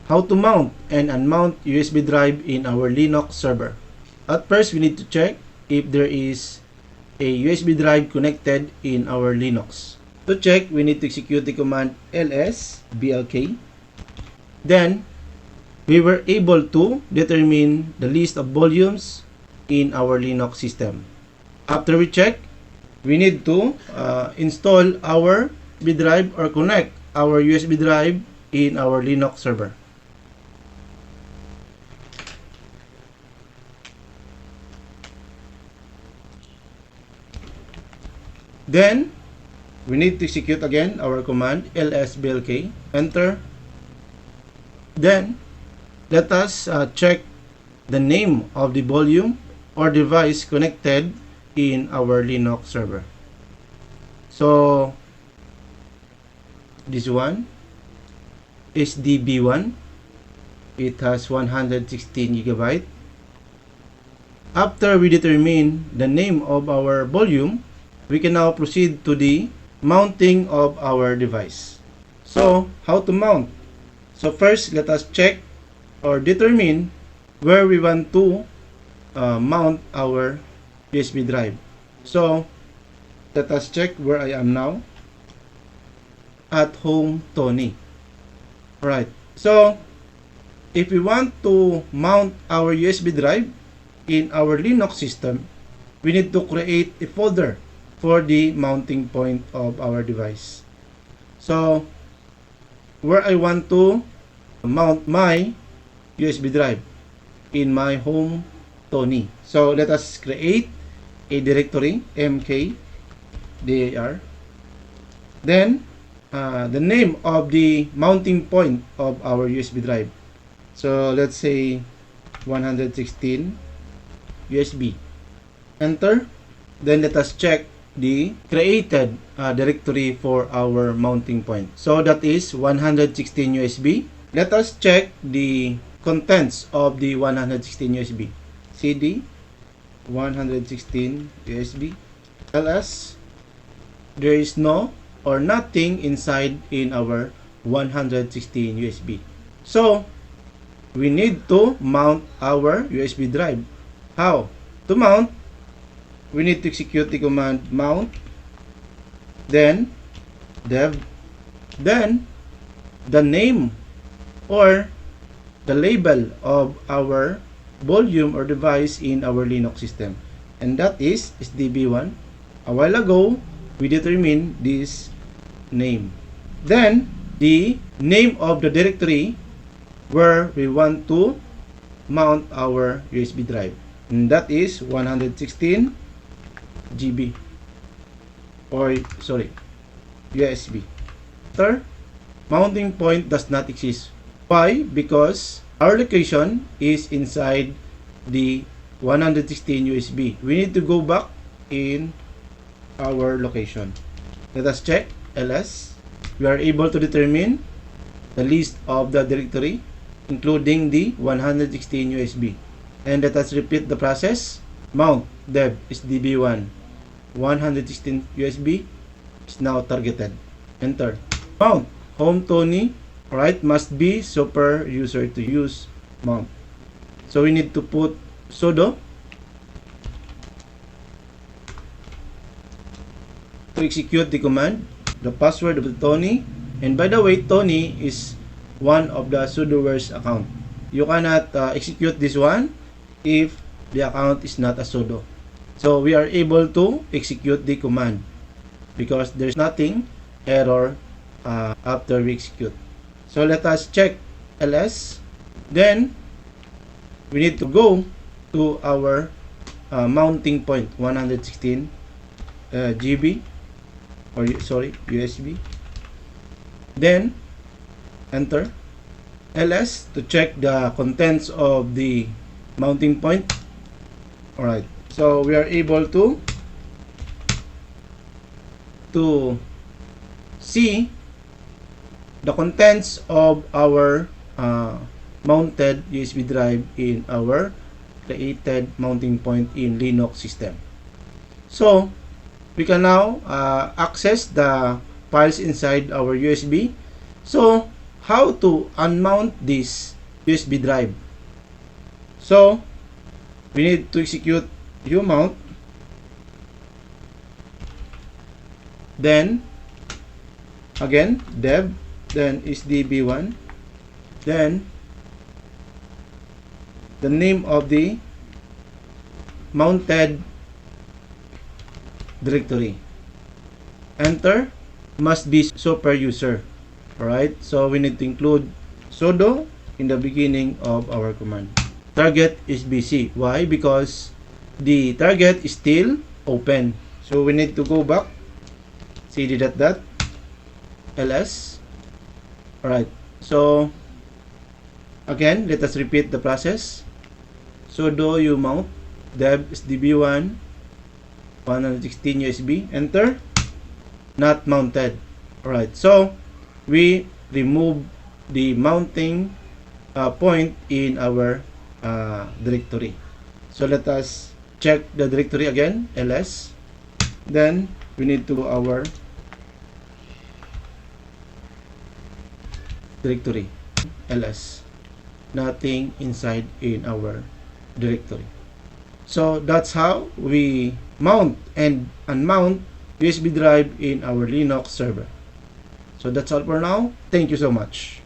how to mount and unmount USB drive in our Linux server. At first, we need to check if there is a USB drive connected in our Linux. To check, we need to execute the command ls blk. Then, we were able to determine the list of volumes in our Linux system. After we check, we need to install our USB drive or connect our USB drive in our Linux server. Then, we need to execute again our command lsblk, enter. Then, let us check the name of the volume or device connected in our Linux server. So, this one is DB1. It has 116 GB. After we determine the name of our volume, we can now proceed to the mounting of our device. So, how to mount? So first, let us check or determine where we want to mount our USB drive. So, let us check where I am now. At home, Tony. Alright, so if we want to mount our USB drive in our Linux system, we need to create a folder for the mounting point of our device. So, where I want to mount my USB drive in my home Tony. So, let us create a directory, mkdir. Then, the name of the mounting point of our USB drive. So, let's say 116 USB. Enter. Then, let us check the created directory for our mounting point. So, that is 116 USB. Let us check the contents of the 116 USB. CD 116 USB. ls. There is no or nothing inside in our 116 USB. So, we need to mount our USB drive. How? To mount, we need to execute the command mount, then dev, then the name or the label of our volume or device in our Linux system, and that is DB1. A while ago, we determined this name. Then, the name of the directory where we want to mount our USB drive, and that is 116 GB or USB. Third, mounting point does not exist. Why? Because our location is inside the 116 USB. We need to go back in our location. Let us check ls. We are able to determine the list of the directory including the 116 USB. And let us repeat the process. Mount dev is db1. 116 USB is now targeted. Enter. Mount home Tony. Alright, must be super user to use mount. So we need to put sudo to execute the command, the password of the Tony. And by the way, Tony is one of the sudoers account. You cannot execute this one if the account is not a sudo. So we are able to execute the command because there's nothing error after we execute. So let us check ls. Then we need to go to our mounting point 116 GB or USB. Then enter ls to check the contents of the mounting point. Alright, so we are able to see the contents of our mounted USB drive in our created mounting point in Linux system. So we can now access the files inside our USB. So how to unmount this USB drive. So we need to execute umount, then again dev, then is db1, then the name of the mounted directory, enter, must be super user. Alright, so we need to include sudo in the beginning of our command. Target is busy. Why? Because the target is still open. So we need to go back, cd dot ls. Alright, so again, let us repeat the process. Sudo umount dev sdb1 116 USB, enter, not mounted. Alright, so we remove the mounting point in our directory. So let us check the directory again, ls, then we need to go our directory, ls, nothing inside in our directory. So that's how we mount and unmount USB drive in our Linux server. So that's all for now. Thank you so much.